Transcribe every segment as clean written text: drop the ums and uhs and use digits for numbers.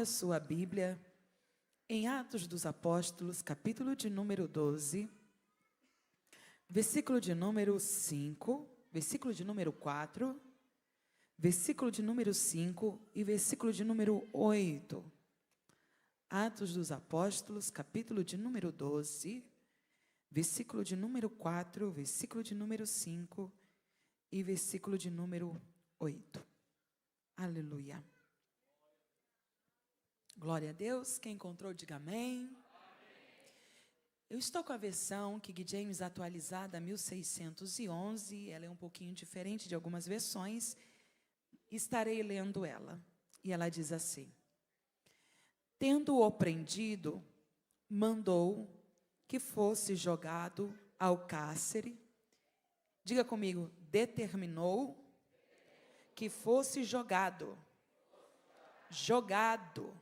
sua Bíblia em Atos dos Apóstolos, capítulo de número 12, versículo de número 5, versículo de número 4, versículo de número 5 e versículo de número 8. Atos dos Apóstolos, capítulo de número 12, versículo de número 4, versículo de número 5 e versículo de número 8. Aleluia. Glória a Deus. Quem encontrou, diga amém. Eu estou com a versão King James atualizada 1611. Ela é um pouquinho diferente de algumas versões. Estarei lendo ela. E ela diz assim: tendo-o prendido, mandou que fosse jogado ao cárcere. Diga comigo, determinou que fosse jogado. Jogado.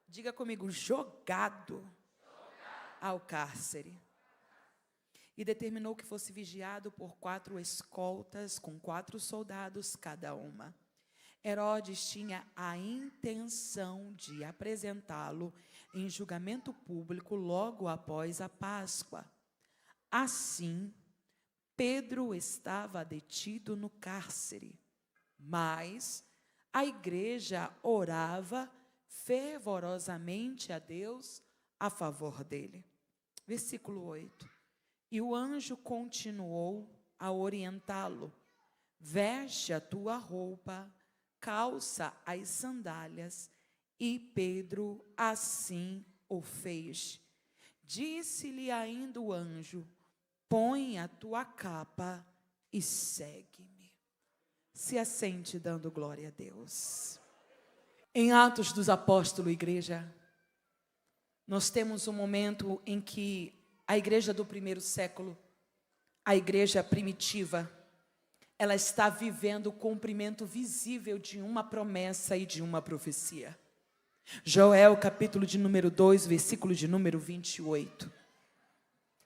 Diga comigo, jogado ao cárcere. E determinou que fosse vigiado por 4 escoltas, com 4 soldados cada uma. Herodes tinha a intenção de apresentá-lo em julgamento público logo após a Páscoa. Assim, Pedro estava detido no cárcere, mas a igreja orava fervorosamente a Deus a favor dele. Versículo 8. E o anjo continuou a orientá-lo: veste a tua roupa, calça as sandálias. E Pedro assim o fez. Disse-lhe ainda o anjo: põe a tua capa e segue-me. Se assente dando glória a Deus. Em Atos dos Apóstolos, igreja, nós temos um momento em que a igreja do primeiro século, a igreja primitiva, ela está vivendo o cumprimento visível de uma promessa e de uma profecia. Joel, capítulo de número 2, versículo de número 28.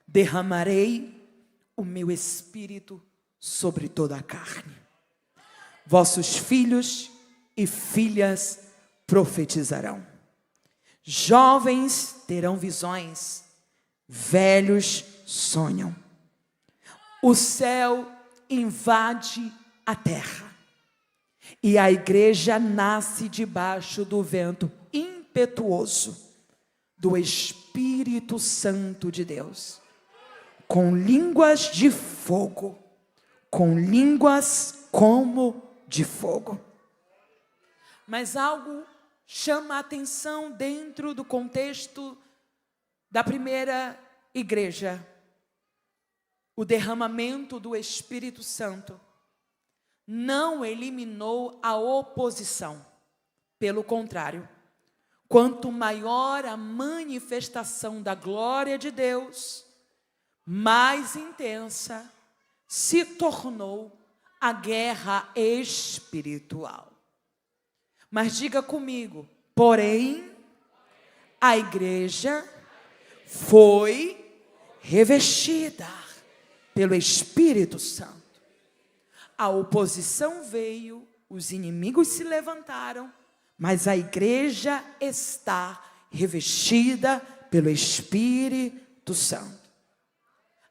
Derramarei o meu espírito sobre toda a carne. Vossos filhos e filhas profetizarão. Jovens terão visões, velhos sonham. O céu invade a terra e a igreja nasce debaixo do vento impetuoso do Espírito Santo de Deus, com línguas de fogo, com línguas como de fogo. Mas algo chama a atenção dentro do contexto da primeira igreja: o derramamento do Espírito Santo não eliminou a oposição. Pelo contrário, quanto maior a manifestação da glória de Deus, mais intensa se tornou a guerra espiritual. Mas diga comigo, porém, a igreja foi revestida pelo Espírito Santo. A oposição veio, os inimigos se levantaram, mas a igreja está revestida pelo Espírito Santo.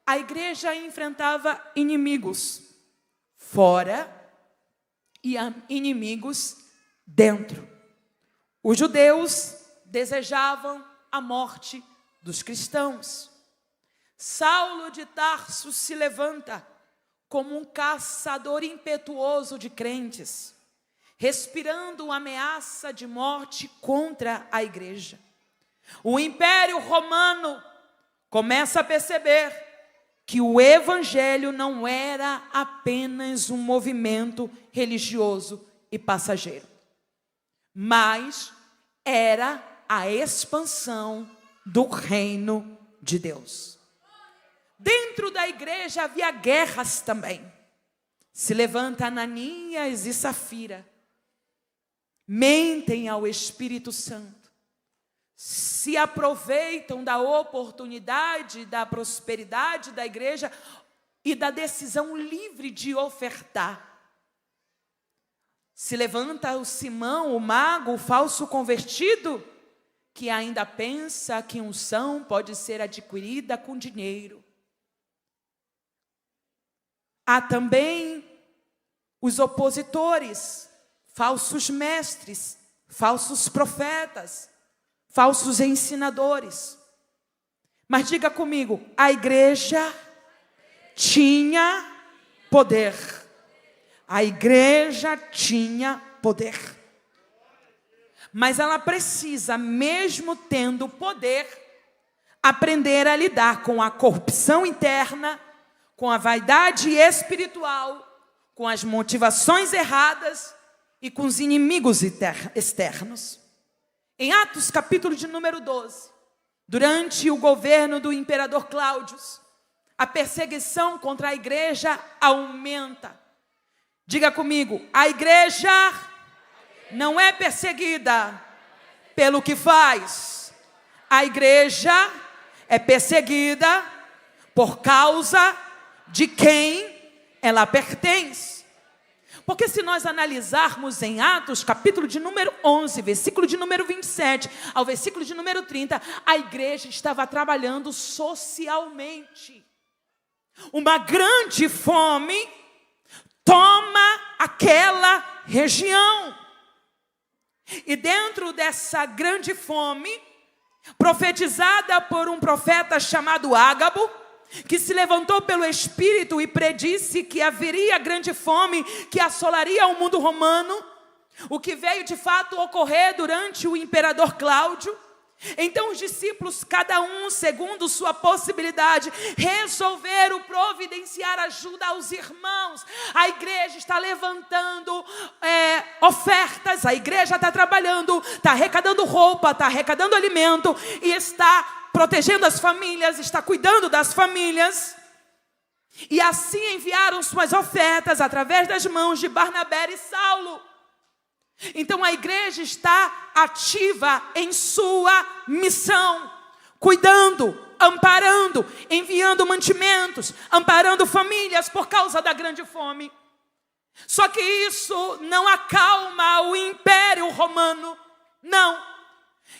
A igreja enfrentava inimigos fora e inimigos dentro. Os judeus desejavam a morte dos cristãos. Saulo de Tarso se levanta como um caçador impetuoso de crentes, respirando ameaça de morte contra a igreja. O Império Romano começa a perceber que o evangelho não era apenas um movimento religioso e passageiro, mas era a expansão do reino de Deus. Dentro da igreja havia guerras também. Se levanta Ananias e Safira, mentem ao Espírito Santo, se aproveitam da oportunidade, da prosperidade da igreja e da decisão livre de ofertar. Se levanta o Simão, o mago, o falso convertido, que ainda pensa que unção pode ser adquirida com dinheiro. Há também os opositores, falsos mestres, falsos profetas, falsos ensinadores. Mas diga comigo, a igreja tinha poder. A igreja tinha poder. Mas ela precisa, mesmo tendo poder, aprender a lidar com a corrupção interna, com a vaidade espiritual, com as motivações erradas e com os inimigos externos. Em Atos, capítulo de número 12, durante o governo do imperador Cláudio, a perseguição contra a igreja aumenta. Diga comigo, a igreja não é perseguida pelo que faz. A igreja é perseguida por causa de quem ela pertence. Porque se nós analisarmos em Atos, capítulo de número 11, versículo de número 27, ao versículo de número 30, a igreja estava trabalhando socialmente. Uma grande fome toma aquela região. E dentro dessa grande fome, profetizada por um profeta chamado Ágabo, que se levantou pelo Espírito e predisse que haveria grande fome que assolaria o mundo romano, o que veio de fato ocorrer durante o imperador Cláudio. Então os discípulos, cada um segundo sua possibilidade, resolveram providenciar ajuda aos irmãos. A igreja está levantando ofertas, a igreja está trabalhando, está arrecadando roupa, está arrecadando alimento e está protegendo as famílias, está cuidando das famílias. E assim enviaram suas ofertas através das mãos de Barnabé e Saulo. Então a igreja está ativa em sua missão, cuidando, amparando, enviando mantimentos, amparando famílias por causa da grande fome. Só que isso não acalma o Império Romano, não.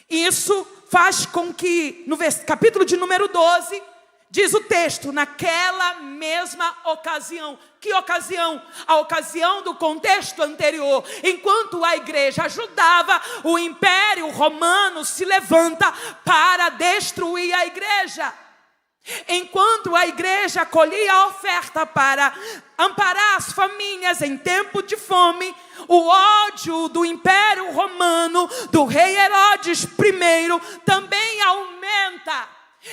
Isso faz com que, no capítulo de número 12, diz o texto, naquela mesma ocasião. Que ocasião? A ocasião do contexto anterior. Enquanto a igreja ajudava, o Império Romano se levanta para destruir a igreja. Enquanto a igreja colhia a oferta para amparar as famílias em tempo de fome, o ódio do Império Romano, do rei Herodes I, também aumenta.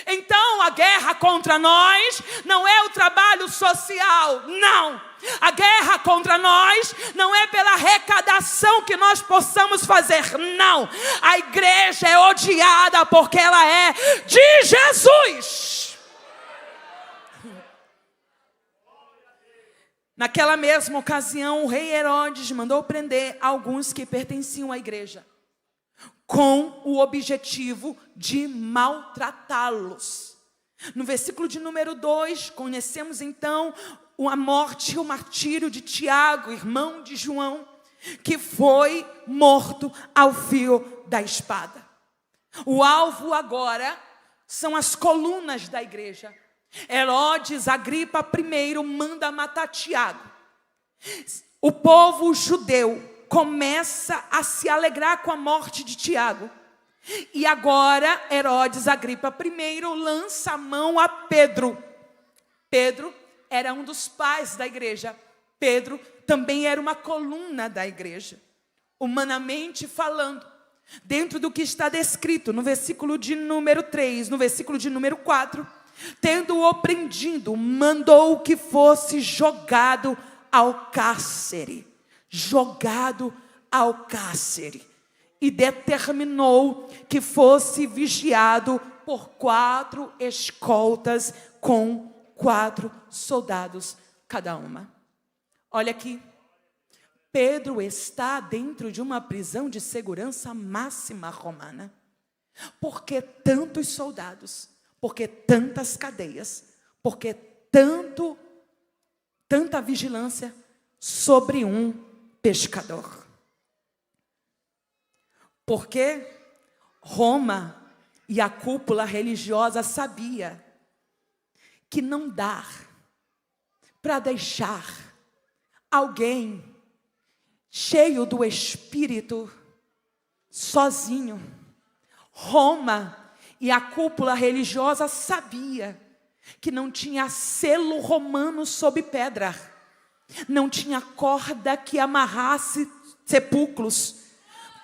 Então a guerra contra nós não é o trabalho social, não. A guerra contra nós não é pela arrecadação que nós possamos fazer, não. A igreja é odiada porque ela é de Jesus. Naquela mesma ocasião, o rei Herodes mandou prender alguns que pertenciam à igreja, com o objetivo de maltratá-los. No versículo de número 2, conhecemos então a morte e o martírio de Tiago, irmão de João, que foi morto ao fio da espada. O alvo agora são as colunas da igreja. Herodes Agripa I manda matar Tiago. O povo judeu começa a se alegrar com a morte de Tiago. E agora Herodes Agripa I lança a mão a Pedro. Pedro era um dos pais da igreja. Pedro também era uma coluna da igreja. Humanamente falando, dentro do que está descrito no versículo de número 3, no versículo de número 4, tendo-o prendido, mandou que fosse jogado ao cárcere. Jogado ao cárcere. E determinou que fosse vigiado por 4 escoltas com 4 soldados cada uma. Olha aqui. Pedro está dentro de uma prisão de segurança máxima romana. Por que tantos soldados? Por que tantas cadeias? Por que tanta vigilância sobre um pescador. Porque Roma e a cúpula religiosa sabia que não dá para deixar alguém cheio do Espírito sozinho. Roma e a cúpula religiosa sabia que não tinha selo romano sob pedra, não tinha corda que amarrasse sepulcros,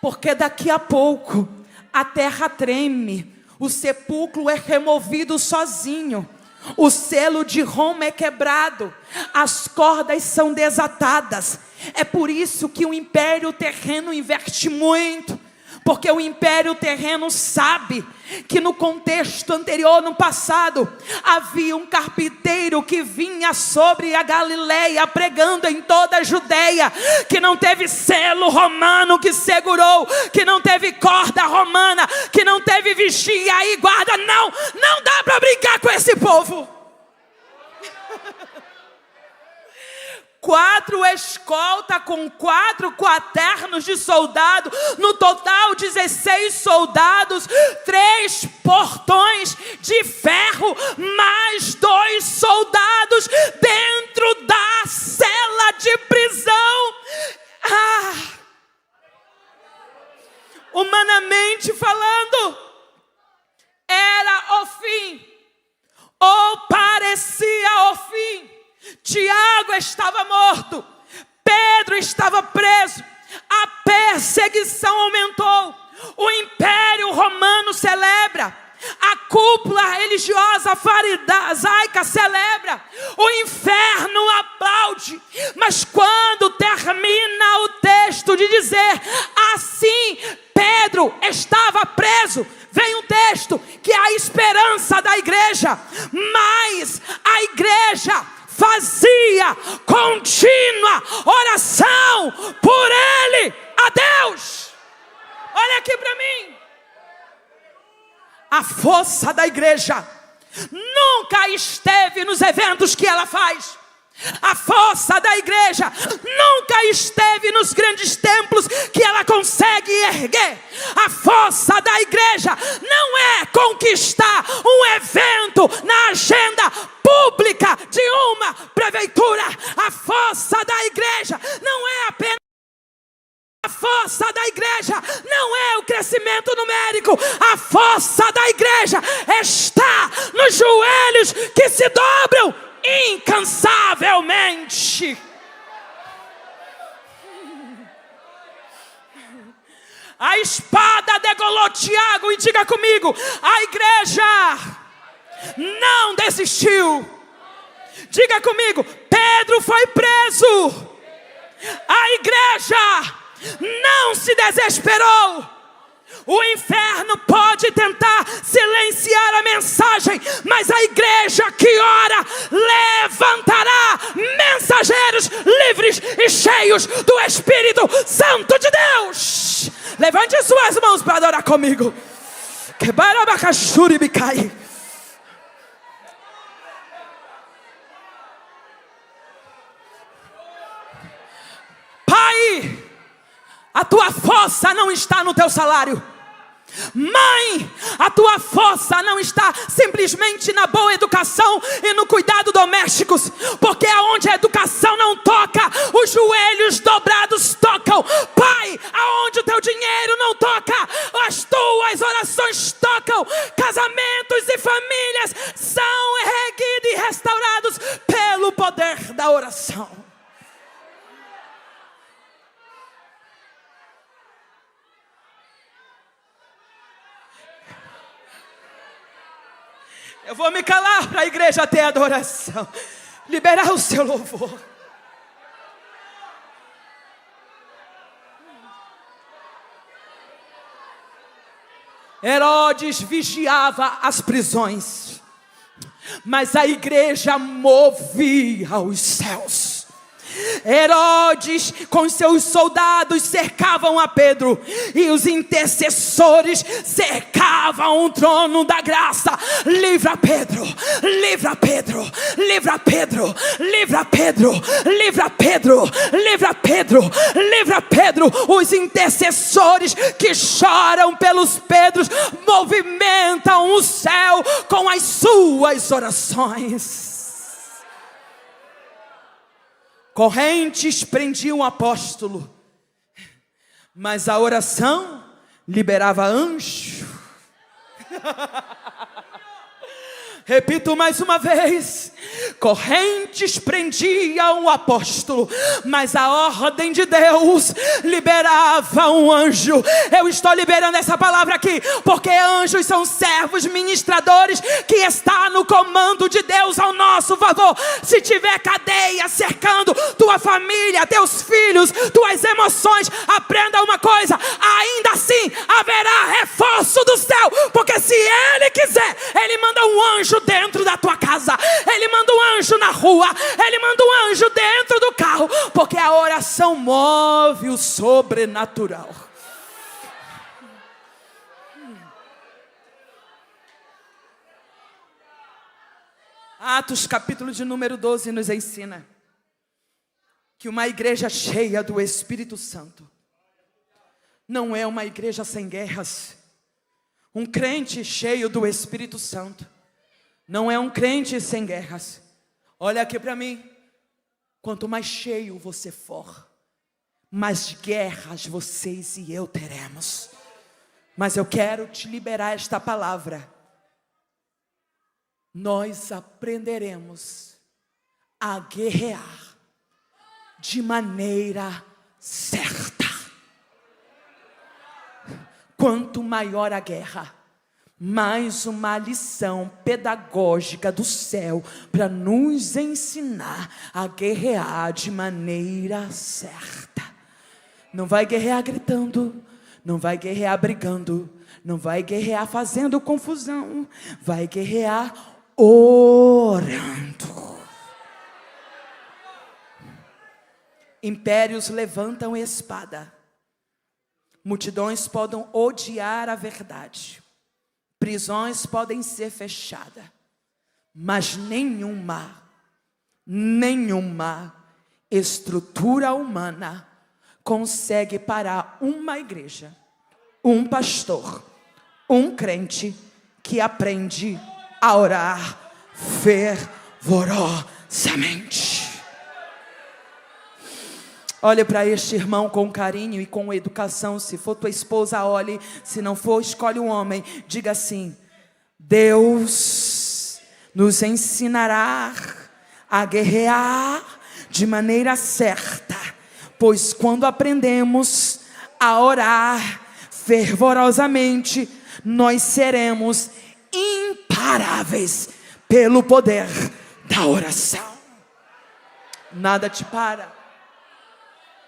porque daqui a pouco a terra treme, o sepulcro é removido sozinho, o selo de Roma é quebrado, as cordas são desatadas. É por isso que o império terreno investe muito, porque o império terreno sabe que no contexto anterior, no passado, havia um carpinteiro que vinha sobre a Galileia, pregando em toda a Judeia, que não teve selo romano que segurou, que não teve corda romana, que não teve vigia e guarda. Não dá para brincar com esse povo. 4 escoltas com 4 quaternos de soldado, no total 16 soldados, 3 portões de ferro, mais 2 soldados dentro da cela de prisão. Humanamente falando, era o fim, ou parecia o fim. Tiago estava morto, Pedro estava preso, a perseguição aumentou, o império romano celebra, a cúpula religiosa farisaica celebra, o inferno aplaude. Mas quando termina o texto de dizer assim, Pedro estava preso, vem um texto que é a esperança da igreja, mas a igreja fazia contínua oração por ele a Deus. Olha aqui para mim. A força da igreja nunca esteve nos eventos que ela faz. A força da igreja nunca esteve nos grandes templos que ela consegue erguer. A força da igreja não é conquistar um evento na agenda pública de uma prefeitura. A força da igreja não é apenas a força da igreja não é o crescimento numérico. A força da igreja está nos joelhos que se dobram incansavelmente. A espada degolou Tiago, e diga comigo, a igreja não desistiu. Diga comigo, Pedro foi preso, a igreja não se desesperou. O inferno pode tentar silenciar a mensagem, mas a igreja que ora levantará mensageiros livres e cheios do Espírito Santo de Deus. Levante suas mãos para adorar comigo. Pai, a tua força não está no teu salário. Mãe, a tua força não está simplesmente na boa educação e no cuidado domésticos, porque aonde a educação não toca, os joelhos dobrados tocam. Pai, aonde o teu dinheiro não toca, as tuas orações tocam. Casamentos e famílias são erguidos e restaurados pelo poder da oração. Eu vou me calar para a igreja ter adoração, liberar o seu louvor. Herodes vigiava as prisões, mas a igreja movia os céus. Herodes com seus soldados cercavam a Pedro, e os intercessores cercavam o trono da graça. Livra Pedro, livra Pedro, livra Pedro, livra Pedro, livra Pedro, livra Pedro, livra Pedro. Os intercessores que choram pelos Pedros movimentam o céu com as suas orações. Correntes prendiam o apóstolo, mas a oração liberava anjo. Repito mais uma vez: correntes prendiam o apóstolo, mas a ordem de Deus liberava um anjo. Eu estou liberando essa palavra aqui, porque anjos são servos ministradores que está no comando de Deus ao nosso favor. Se tiver cadeia cercando tua família, teus filhos, tuas emoções, aprenda uma coisa: ainda assim haverá reforço do céu, porque se Ele quiser, Ele manda um anjo dentro da tua casa, Ele manda um anjo na rua, Ele manda um anjo dentro do carro, porque a oração move o sobrenatural. Atos capítulo de número 12 nos ensina que uma igreja cheia do Espírito Santo não é uma igreja sem guerras. Um crente cheio do Espírito Santo não é um crente sem guerras. Olha aqui para mim. Quanto mais cheio você for, mais guerras vocês e eu teremos. Mas eu quero te liberar esta palavra. Nós aprenderemos a guerrear de maneira certa. Quanto maior a guerra, mais uma lição pedagógica do céu para nos ensinar a guerrear de maneira certa. Não vai guerrear gritando, não vai guerrear brigando, não vai guerrear fazendo confusão, vai guerrear orando. Impérios levantam espada, multidões podem odiar a verdade, prisões podem ser fechadas, mas nenhuma estrutura humana consegue parar uma igreja, um pastor, um crente que aprende a orar fervorosamente. Olhe para este irmão com carinho e com educação. Se for tua esposa, olhe. Se não for, escolhe um homem. Diga assim: Deus nos ensinará a guerrear de maneira certa, pois quando aprendemos a orar fervorosamente, nós seremos imparáveis pelo poder da oração. Nada te para.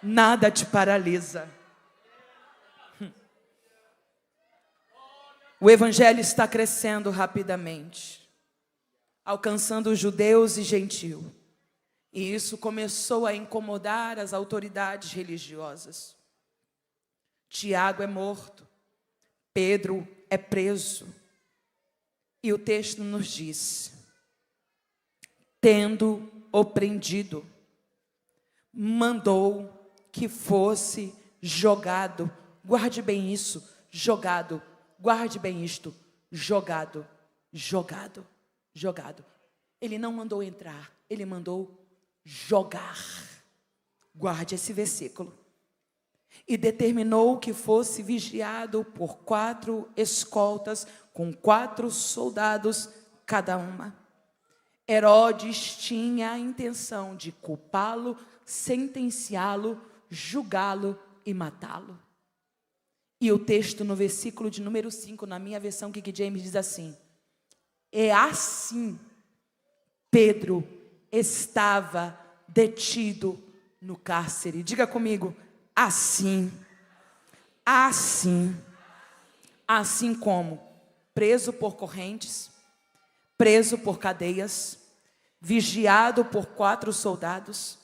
Nada te paralisa. O evangelho está crescendo rapidamente, alcançando judeus e gentios. E isso começou a incomodar as autoridades religiosas. Tiago é morto, Pedro é preso. E o texto nos diz: tendo o prendido, mandou que fosse jogado. Guarde bem isso, jogado. Guarde bem isto, jogado, jogado, jogado. Ele não mandou entrar, ele mandou jogar. Guarde esse versículo. E determinou que fosse vigiado por 4 escoltas, com 4 soldados cada uma. Herodes tinha a intenção de culpá-lo, sentenciá-lo, julgá-lo e matá-lo. E o texto no versículo de número 5, na minha versão King James, diz assim: e assim Pedro estava detido no cárcere. Diga comigo: assim como preso por correntes, preso por cadeias, vigiado por 4 soldados,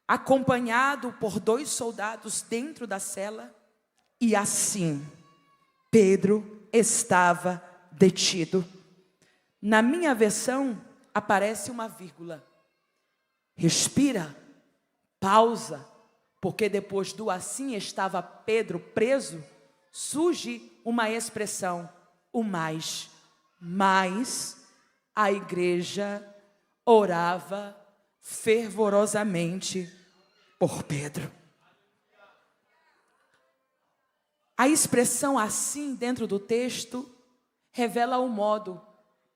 acompanhado por 2 soldados dentro da cela, e assim Pedro estava detido. Na minha versão aparece uma vírgula. Respira, pausa, porque depois do assim estava Pedro preso, surge uma expressão, o mais. Mas a igreja orava fervorosamente por Pedro. A expressão assim dentro do texto revela o modo,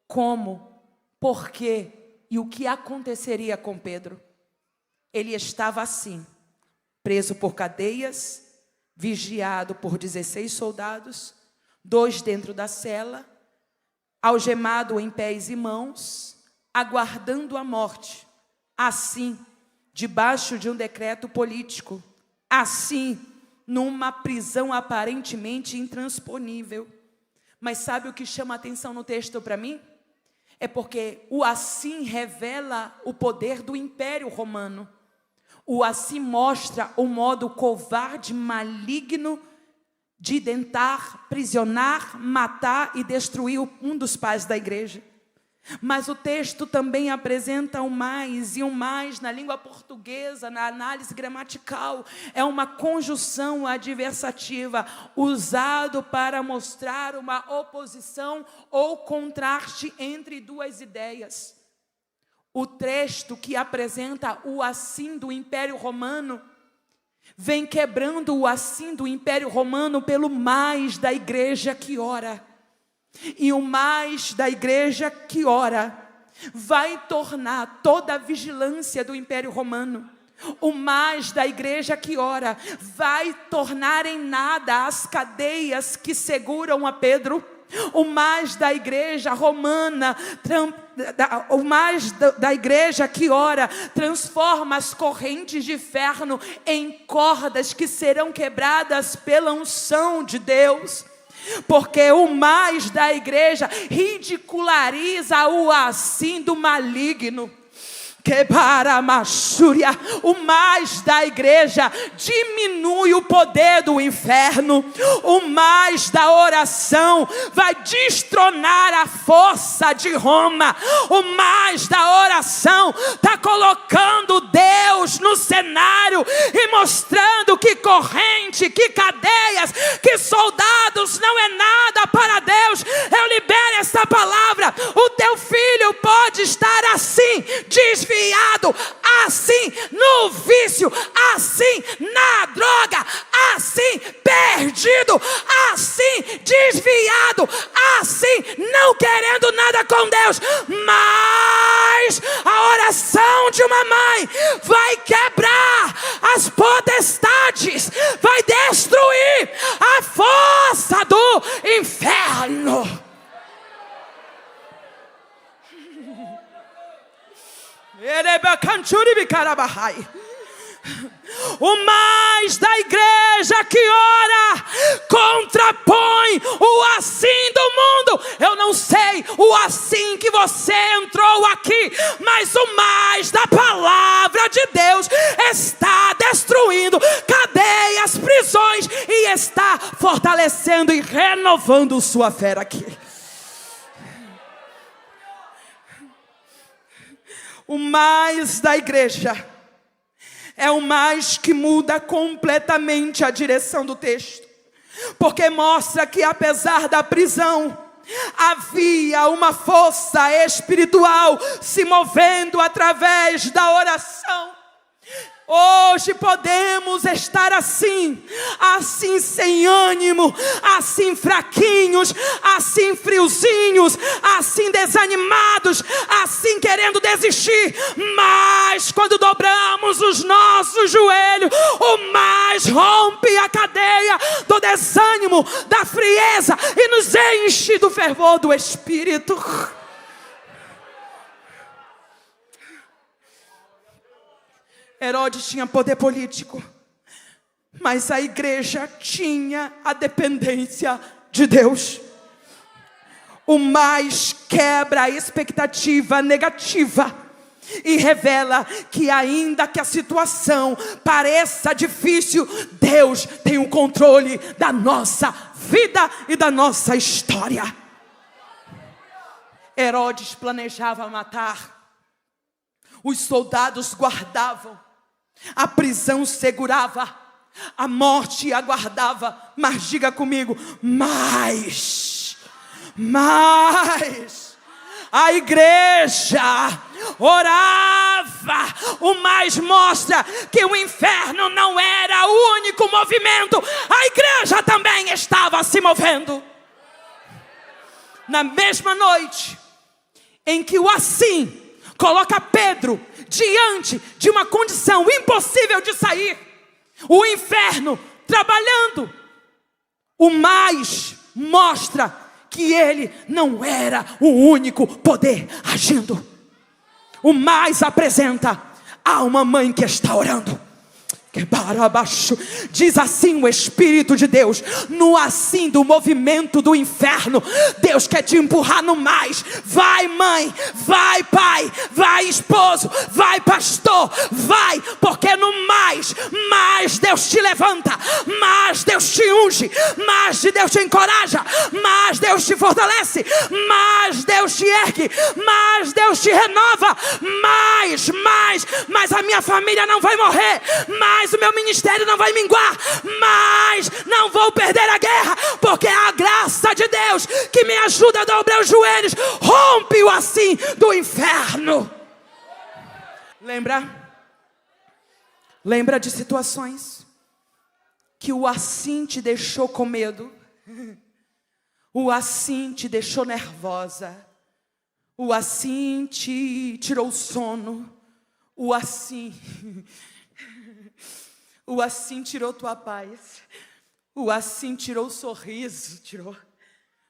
como, por quê e o que aconteceria com Pedro. Ele estava assim, preso por cadeias, vigiado por 16 soldados, 2 dentro da cela, algemado em pés e mãos, aguardando a morte, assim, debaixo de um decreto político, assim, numa prisão aparentemente intransponível. Mas sabe o que chama a atenção no texto para mim? É porque o assim revela o poder do Império Romano. O assim mostra o modo covarde, maligno de tentar prisionar, matar e destruir um dos pais da igreja. Mas o texto também apresenta o mais, e o mais na língua portuguesa, na análise gramatical, é uma conjunção adversativa, usado para mostrar uma oposição ou contraste entre 2 ideias. O texto que apresenta o assim do Império Romano, vem quebrando o assim do Império Romano pelo mais da igreja que ora. E o mais da igreja que ora vai tornar toda a vigilância do Império Romano. O mais da igreja que ora vai tornar em nada as cadeias que seguram a Pedro. O mais da igreja romana, o mais da igreja que ora, transforma as correntes de ferro em cordas que serão quebradas pela unção de Deus. Porque o mais da igreja ridiculariza o assim do maligno. O mais da igreja diminui o poder do inferno. O mais da oração vai destronar a força de Roma. O mais da oração está colocando Deus no cenário e mostrando que corrente, que cadeias, que soldados não é nada para Deus. Eu libero essa palavra. O teu filho pode estar assim, desviado, assim no vício, assim na droga, assim perdido, assim desviado, assim não querendo nada com Deus. Mas a oração de uma mãe vai quebrar as potestades, vai destruir a força do inferno. O mais da igreja que ora contrapõe o assim do mundo. Eu não sei o assim que você entrou aqui, mas o mais da palavra de Deus está destruindo cadeias, prisões e está fortalecendo e renovando sua fé aqui. O mais da igreja é o mais que muda completamente a direção do texto, porque mostra que apesar da prisão, havia uma força espiritual se movendo através da oração. Hoje podemos estar assim, assim sem ânimo, assim fraquinhos, assim friozinhos, assim desanimados, assim querendo desistir. Mas quando dobramos os nossos joelhos, o mais rompe a cadeia do desânimo, da frieza e nos enche do fervor do Espírito. Herodes tinha poder político, mas a igreja tinha a dependência de Deus. O mais quebra a expectativa negativa e revela que ainda que a situação pareça difícil, Deus tem o controle da nossa vida e da nossa história. Herodes planejava matar, os soldados guardavam, a prisão segurava, a morte aguardava, mas diga comigo, mas a igreja orava. O mais mostra que o inferno não era o único movimento, a igreja também estava se movendo. Na mesma noite em que o assim coloca Pedro diante de uma condição impossível de sair, o inferno trabalhando, o mais mostra que ele não era o único poder agindo. O mais apresenta, há uma mãe que está orando. Que para baixo, diz assim o Espírito de Deus, no assim do movimento do inferno, Deus quer te empurrar no mais. Vai mãe, vai pai, vai esposo, vai pastor, vai, porque no mais Deus te levanta, mais Deus te unge, mais Deus te encoraja, mais Deus te fortalece, mais Deus te ergue, mais Deus te renova, mais a minha família não vai morrer, mais o meu ministério não vai minguar, mas não vou perder a guerra, porque é a graça de Deus que me ajuda a dobrar os joelhos, rompe o assim do inferno. Lembra de situações que o assim te deixou com medo, o assim te deixou nervosa, o assim te tirou o sono, o assim tirou tua paz, o assim tirou o sorriso,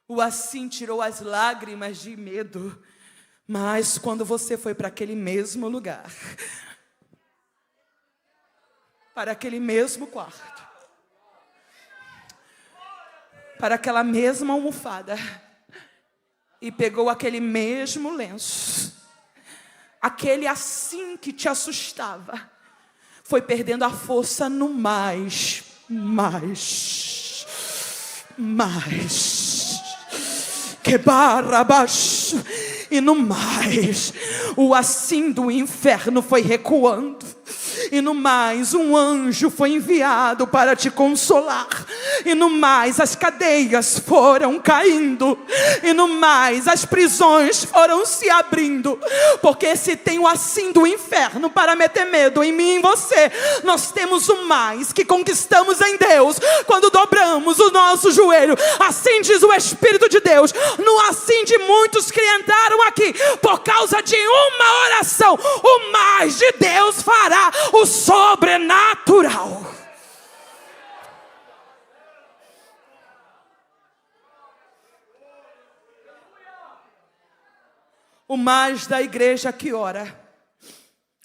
o assim tirou as lágrimas de medo. Mas quando você foi para aquele mesmo lugar, para aquele mesmo quarto, para aquela mesma almofada, e pegou aquele mesmo lenço, aquele assim que te assustava, foi perdendo a força no mais. Que barra abaixo. E no mais, o assim do inferno foi recuando. E no mais, um anjo foi enviado para te consolar. E no mais, as cadeias foram caindo. E no mais, as prisões foram se abrindo. Porque se tem o assim do inferno para meter medo em mim e em você, nós temos o mais que conquistamos em Deus quando dobramos o nosso joelho. Assim diz o Espírito de Deus. No assim de muitos que entraram aqui por causa de uma oração, o mais de Deus fará o sobrenatural. O mais da igreja que ora,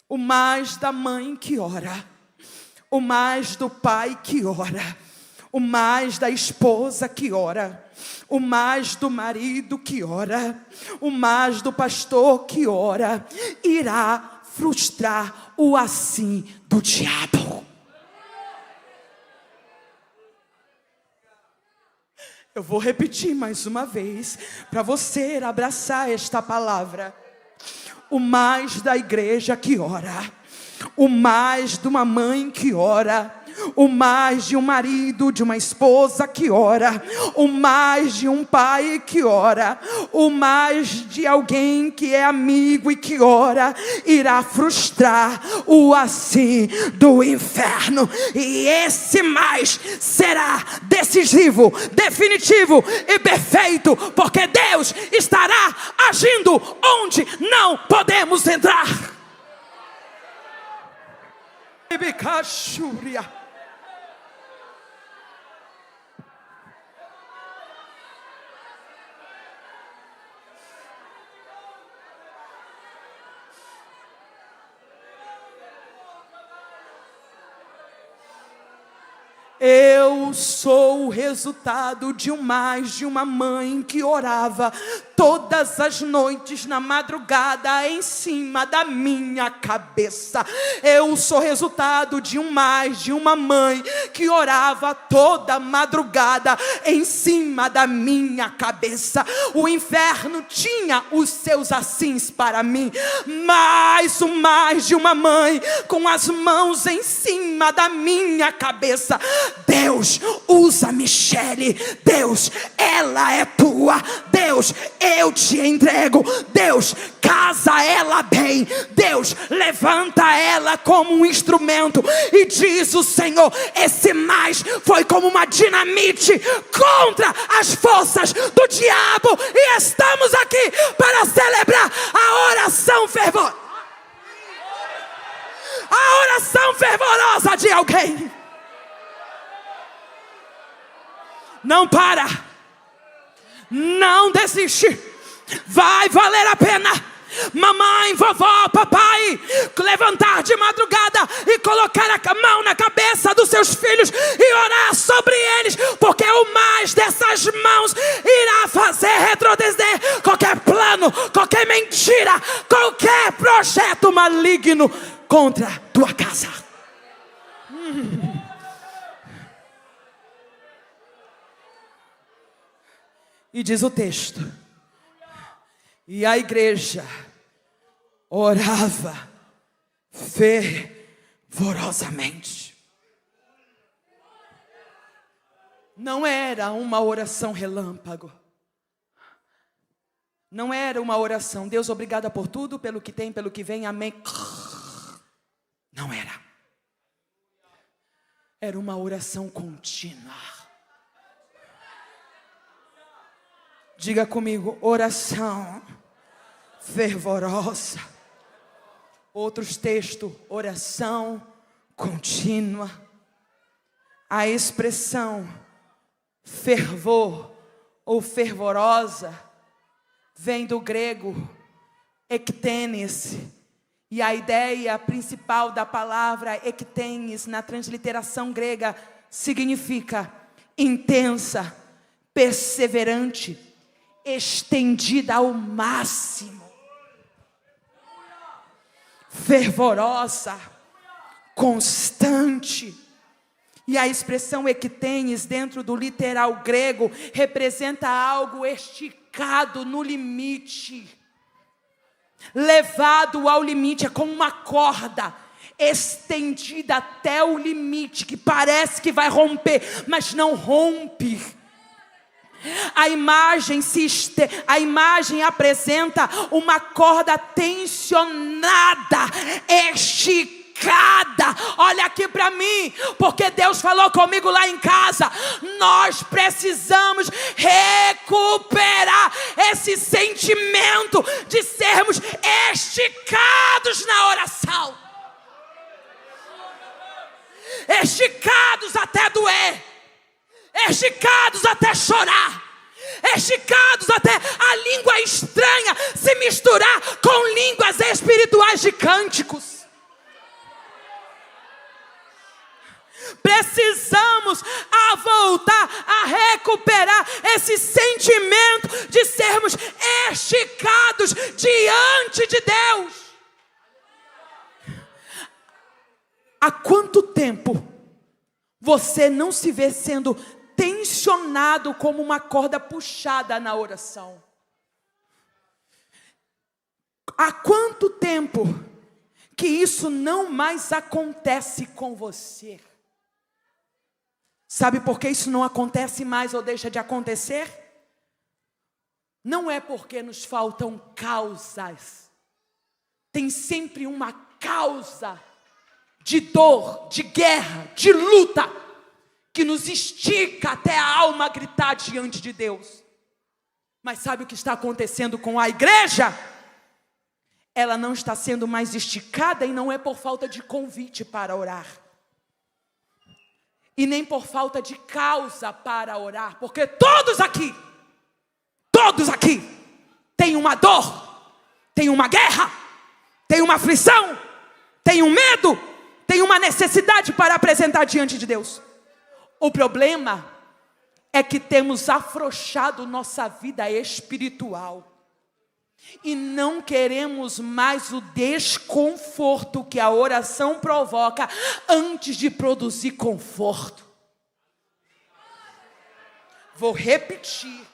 o mais da mãe que ora, o mais do pai que ora, o mais da esposa que ora, o mais do marido que ora, o mais do pastor que ora, irá frustrar o assim do diabo. Eu vou repetir mais uma vez, para você abraçar esta palavra. O mais da igreja que ora, o mais de uma mãe que ora, o mais de um marido, de uma esposa que ora, o mais de um pai que ora, o mais de alguém que é amigo e que ora, irá frustrar o assim do inferno. E esse mais será decisivo, definitivo e perfeito, porque Deus estará agindo onde não podemos entrar. Eu Eu sou o resultado de mais de uma mãe que orava todas as noites na madrugada em cima da minha cabeça. Eu sou resultado de mais de uma mãe que orava toda madrugada em cima da minha cabeça. O inferno tinha os seus assins para mim, mas o mais de uma mãe com as mãos em cima da minha cabeça. Deus, usa Michele. Deus, ela é tua. Deus, eu te entrego. Deus, casa ela bem. Deus, levanta ela como um instrumento. E diz o Senhor, esse mais foi como uma dinamite contra as forças do diabo. E estamos aqui para celebrar a oração fervorosa. A oração fervorosa de alguém. Não para. Não desiste. Vai valer a pena. Mamãe, vovó, papai, levantar de madrugada e colocar a mão na cabeça dos seus filhos e orar sobre eles, porque o mais dessas mãos irá fazer retroceder qualquer plano, qualquer mentira, qualquer projeto maligno contra a tua casa. E diz o texto, e a igreja orava fervorosamente. Não era uma oração relâmpago. Não era uma oração, Deus, obrigada por tudo, pelo que tem, pelo que vem, amém. Não era. Era uma oração contínua. Diga comigo, oração fervorosa. Outros textos, oração contínua. A expressão fervor ou fervorosa vem do grego ektenes. E a ideia principal da palavra ektenes na transliteração grega significa intensa, perseverante, estendida ao máximo, fervorosa, constante. E a expressão ektenes dentro do literal grego representa algo esticado no limite, levado ao limite. É como uma corda estendida até o limite, que parece que vai romper, mas não rompe. A imagem apresenta uma corda tensionada, esticada. Olha aqui para mim, porque Deus falou comigo lá em casa. Nós precisamos recuperar esse sentimento de sermos esticados na oração, esticados até doer, esticados até chorar, esticados até a língua estranha se misturar com línguas espirituais de cânticos. Precisamos voltar a recuperar esse sentimento de sermos esticados diante de Deus. Há quanto tempo você não se vê sendo tensionado como uma corda puxada na oração? Há quanto tempo que isso não mais acontece com você? Sabe por que isso não acontece mais ou deixa de acontecer? Não é porque nos faltam causas. Tem sempre uma causa de dor, de guerra, de luta, que nos estica até a alma gritar diante de Deus. Mas sabe o que está acontecendo com a igreja? Ela não está sendo mais esticada, e não é por falta de convite para orar, e nem por falta de causa para orar, porque todos aqui têm uma dor, têm uma guerra, têm uma aflição, têm um medo, têm uma necessidade para apresentar diante de Deus. O problema é que temos afrouxado nossa vida espiritual. E não queremos mais o desconforto que a oração provoca antes de produzir conforto. Vou repetir.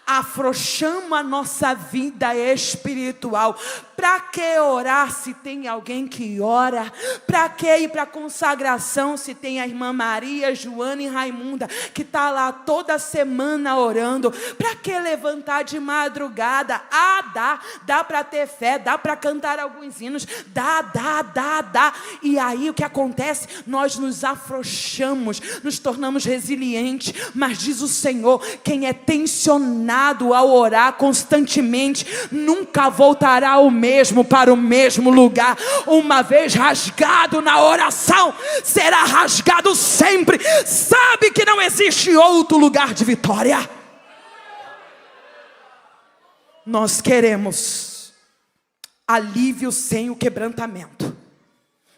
Afrouxamos a nossa vida espiritual. Para que orar se tem alguém que ora? Para que ir para a consagração se tem a irmã Maria, Joana e Raimunda que está lá toda semana orando? Para que levantar de madrugada? Dá para ter fé, dá para cantar alguns hinos, dá. E aí o que acontece? Nós nos afrouxamos, nos tornamos resilientes, mas diz o Senhor, quem é tensionado a orar constantemente, nunca voltará para o mesmo lugar. Uma vez rasgado na oração, será rasgado sempre. Sabe que não existe outro lugar de vitória. Nós queremos alívio sem o quebrantamento.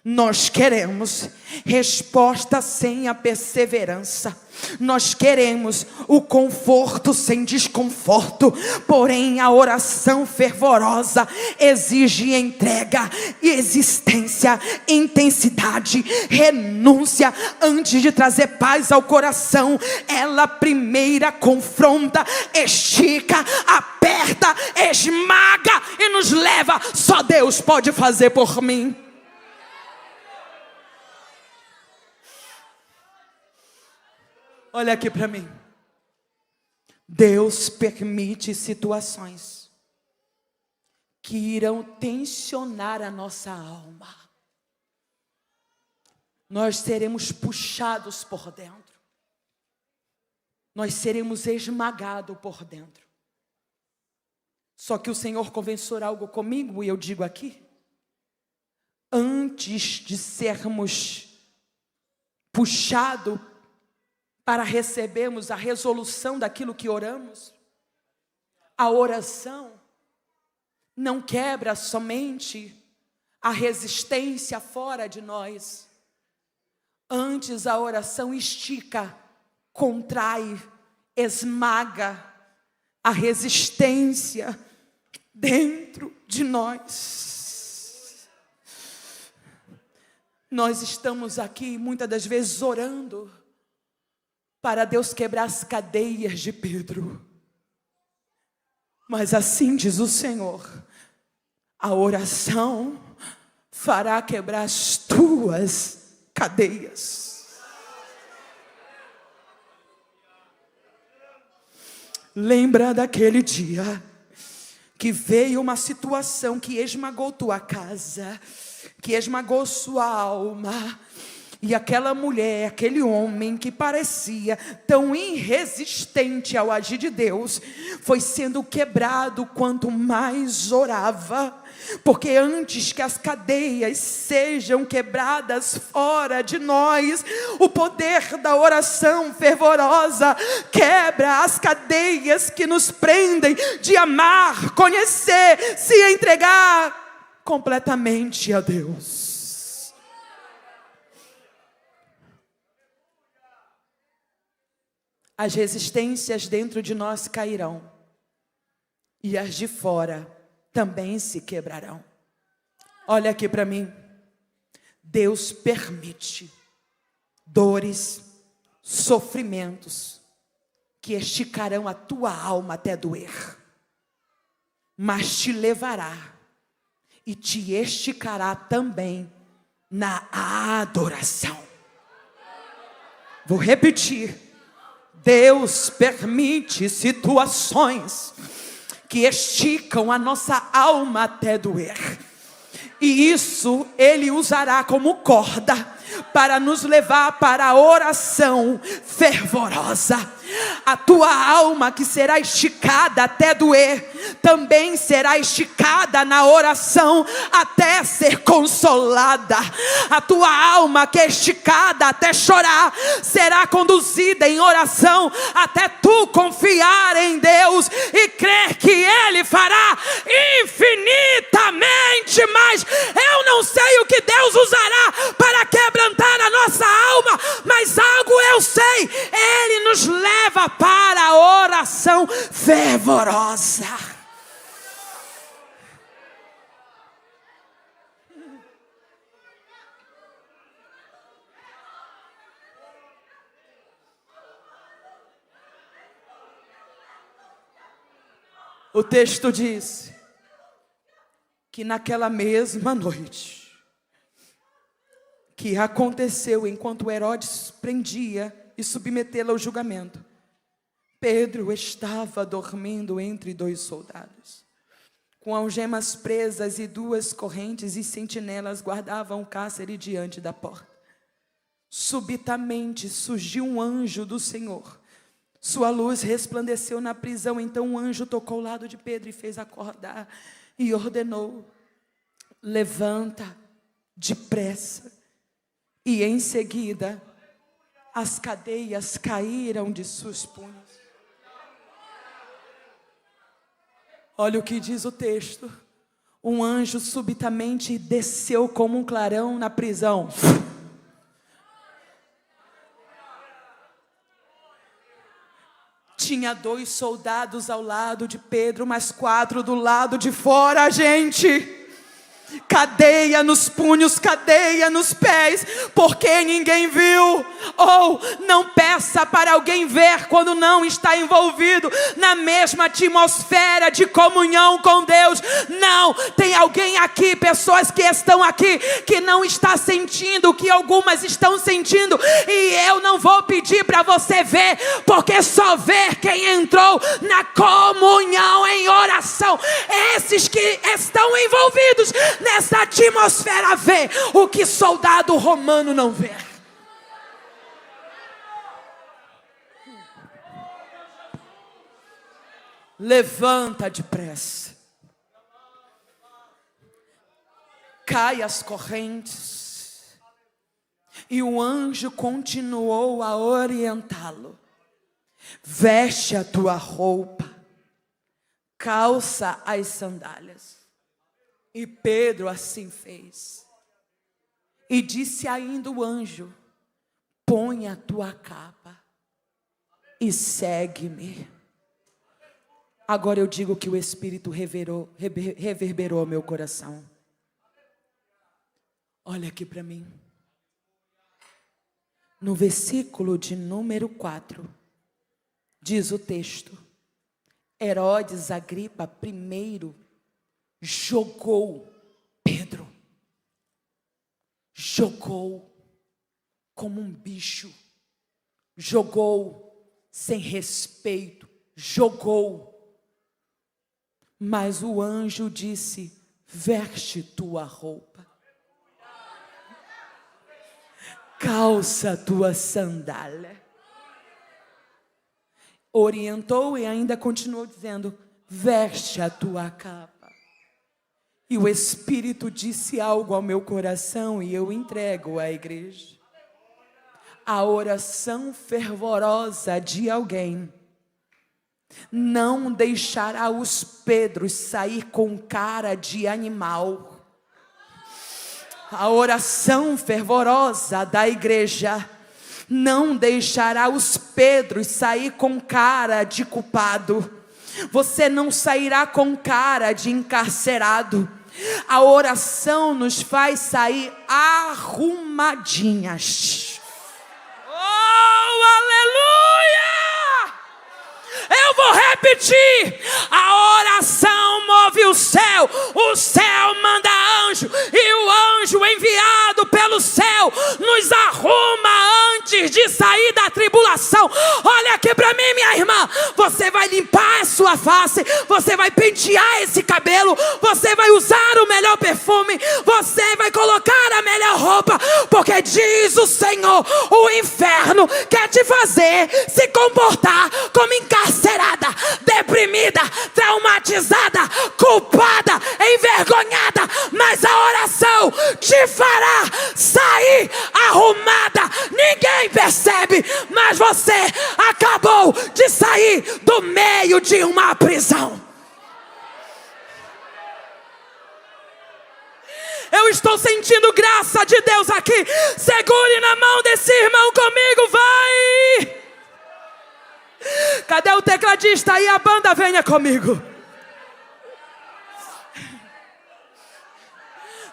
Nós queremos resposta sem a perseverança. Nós queremos o conforto sem desconforto. Porém, a oração fervorosa exige entrega, existência, intensidade, renúncia. Antes de trazer paz ao coração, ela primeiro confronta, estica, aperta, esmaga e nos leva. Só Deus pode fazer por mim. Olha aqui para mim. Deus permite situações que irão tensionar a nossa alma. Nós seremos puxados por dentro. Nós seremos esmagados por dentro. Só que o Senhor conversou algo comigo e eu digo aqui. Antes de sermos puxados para recebermos a resolução daquilo que oramos, a oração não quebra somente a resistência fora de nós. Antes a oração estica, contrai, esmaga a resistência dentro de nós. Nós estamos aqui muitas das vezes orando para Deus quebrar as cadeias de Pedro. Mas assim diz o Senhor, a oração fará quebrar as tuas cadeias. Lembra daquele dia que veio uma situação que esmagou tua casa, que esmagou sua alma. E aquela mulher, aquele homem que parecia tão irresistente ao agir de Deus, foi sendo quebrado quanto mais orava. Porque antes que as cadeias sejam quebradas fora de nós, o poder da oração fervorosa quebra as cadeias que nos prendem de amar, conhecer, se entregar completamente a Deus. As resistências dentro de nós cairão, e as de fora também se quebrarão. Olha aqui para mim. Deus permite dores, sofrimentos, que esticarão a tua alma até doer, mas te levará e te esticará também na adoração. Vou repetir. Deus permite situações que esticam a nossa alma até doer. E isso Ele usará como corda para nos levar para a oração fervorosa. A tua alma que será esticada até doer, também será esticada na oração até ser consolada. A tua alma que é esticada até chorar, será conduzida em oração até tu confiar em Deus e crer que Ele fará infinitamente mais. Eu não sei o que Deus usará para quebrantar a nossa alma, mas Mas algo eu sei, Ele nos leva para a oração fervorosa. O texto diz que naquela mesma noite, que aconteceu enquanto Herodes prendia e submetê-lo ao julgamento, Pedro estava dormindo entre 2 soldados, com algemas presas e 2 correntes, e sentinelas guardavam o cárcere diante da porta. Subitamente surgiu um anjo do Senhor. Sua luz resplandeceu na prisão. Então um anjo tocou o lado de Pedro e fez acordar, e ordenou: levanta depressa. E em seguida as cadeias caíram de seus punhos. Olha o que diz o texto: um anjo subitamente desceu como um clarão na prisão. Tinha 2 soldados ao lado de Pedro, mas 4 do lado de fora, gente. Cadeia nos punhos, cadeia nos pés, porque ninguém viu. Ou não peça para alguém ver quando não está envolvido na mesma atmosfera de comunhão com Deus. Não, tem alguém aqui, pessoas que estão aqui, que não está sentindo o que algumas estão sentindo. E eu não vou pedir para você ver, porque só vê quem entrou na comunhão em oração. Esses que estão envolvidos nessa atmosfera vê o que soldado romano não vê. Levanta depressa. Cai as correntes. E o anjo continuou a orientá-lo: veste a tua roupa, calça as sandálias. E Pedro assim fez. E disse ainda o anjo: põe a tua capa e segue-me. Agora eu digo que o Espírito reverberou ao meu coração. Olha aqui para mim. No versículo de número 4, diz o texto: Herodes Agripa I jogou Pedro. Jogou como um bicho. Jogou sem respeito. Jogou. Mas o anjo disse: veste tua roupa, calça tua sandália. Orientou e ainda continuou dizendo: veste a tua capa. E o Espírito disse algo ao meu coração e eu entrego à igreja. A oração fervorosa de alguém não deixará os Pedros sair com cara de animal. A oração fervorosa da igreja não deixará os Pedros sair com cara de culpado. Você não sairá com cara de encarcerado. A oração nos faz sair arrumadinhas. Oh, aleluia! Eu vou repetir: a oração move o céu manda anjo, e o anjo enviado pelo céu nos arruma antes de sair da tribulação. Olha aqui para mim, minha irmã: você vai limpar a sua face, você vai pentear esse cabelo, você vai usar o melhor perfume, você vai colocar a melhor roupa, porque diz o Senhor: o inferno quer te fazer se comportar como encarcerada, deprimida, traumatizada, culpada, envergonhada, mas a oração te fará sair arrumada. Ninguém percebe, mas você acabou de sair do meio de uma prisão. Eu estou sentindo graça de Deus aqui. Segure na mão desse irmão comigo, vai! Cadê o tecladista aí? A banda, venha comigo.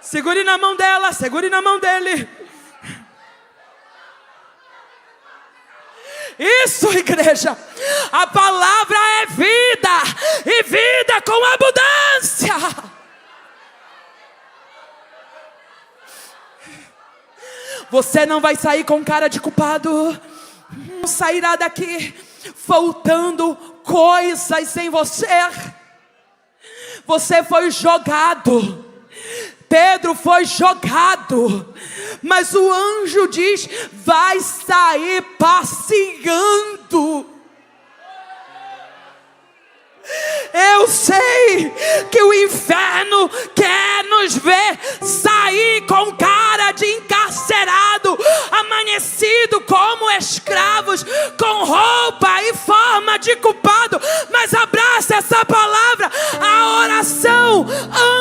Segure na mão dela, segure na mão dele. Isso, igreja. A palavra é vida, e vida com abundância. Você não vai sair com cara de culpado. Não sairá daqui faltando coisas em você. Você foi jogado. Pedro foi jogado, mas o anjo diz: vai sair passeando. Eu sei que o inferno quer nos ver sair com cara de encarcerado, amanhecido como escravos, com roupa e forma de culpado. Mas abraça essa palavra, a oração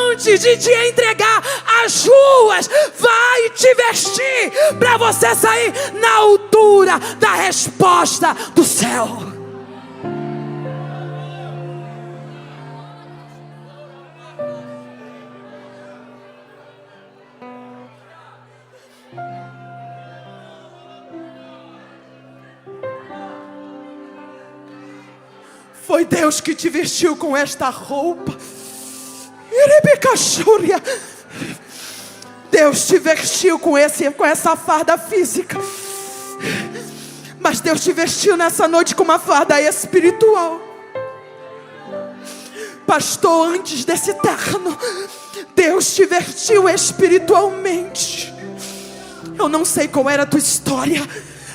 antes de te entregar às ruas vai te vestir para você sair na altura da resposta do céu. Foi Deus que te vestiu com esta roupa. Deus te vestiu com essa farda física. Mas Deus te vestiu nessa noite com uma farda espiritual. Pastor, antes desse terno, Deus te vestiu espiritualmente. Eu não sei qual era a tua história,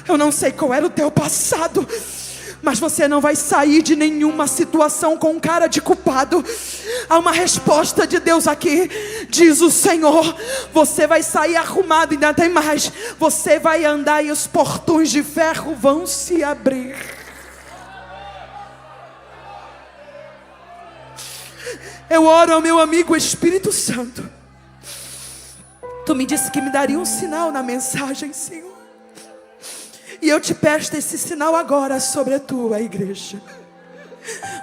eu não sei qual era o teu passado, mas você não vai sair de nenhuma situação com cara de culpado. Há uma resposta de Deus aqui, diz o Senhor. Você vai sair arrumado, ainda tem mais. Você vai andar e os portões de ferro vão se abrir. Eu oro ao meu amigo Espírito Santo. Tu me disse que me daria um sinal na mensagem, Senhor. E eu te peço esse sinal agora sobre a tua igreja.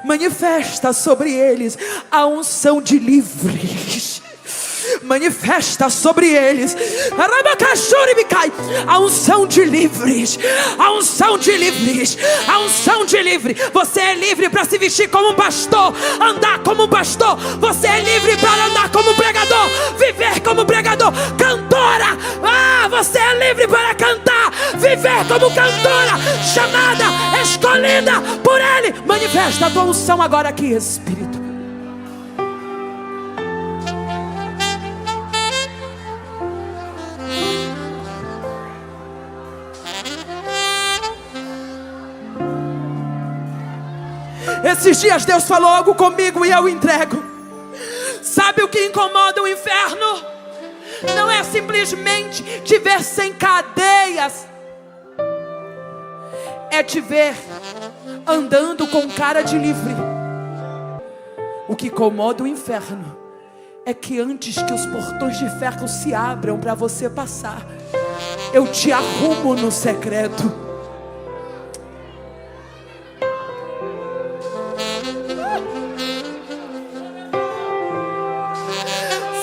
Manifesta sobre eles a unção de livres. Manifesta sobre eles a unção de livres. A unção de livres. A unção de livre. Você é livre para se vestir como um pastor, andar como um pastor. Você é livre para andar como um pregador, viver como um pregador. Cantora, você é livre para cantar, viver como cantora, chamada, escolhida por Ele. Manifesta a tua unção agora aqui, Espírito. Esses dias Deus falou algo comigo e eu entrego. Sabe o que incomoda o inferno? Não é simplesmente te ver sem cadeias, é te ver andando com cara de livre. O que incomoda o inferno é que antes que os portões de ferro se abram para você passar, eu te arrumo no secreto.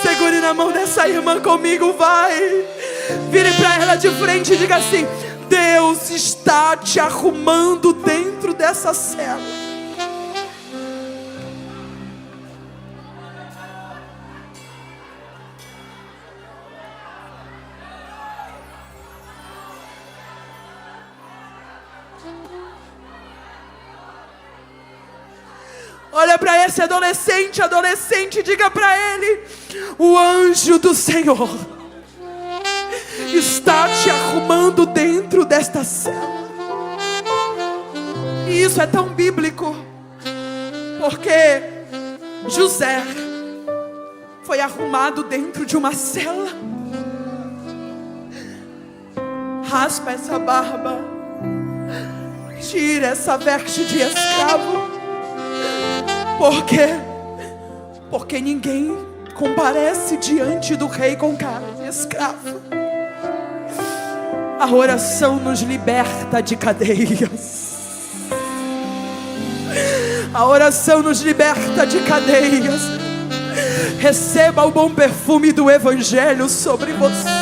Segure na mão dessa irmã comigo, vai. Vire para ela de frente e diga assim: Deus está te arrumando dentro dessa cela. Olha para esse adolescente, diga para ele: o anjo do Senhor está te arrumando dentro desta cela. E isso é tão bíblico, porque José foi arrumado dentro de uma cela. Raspa essa barba, tira essa veste de escravo. Por quê? Porque ninguém comparece diante do rei com cara de escravo. A oração nos liberta de cadeias. A oração nos liberta de cadeias. Receba o bom perfume do Evangelho sobre você.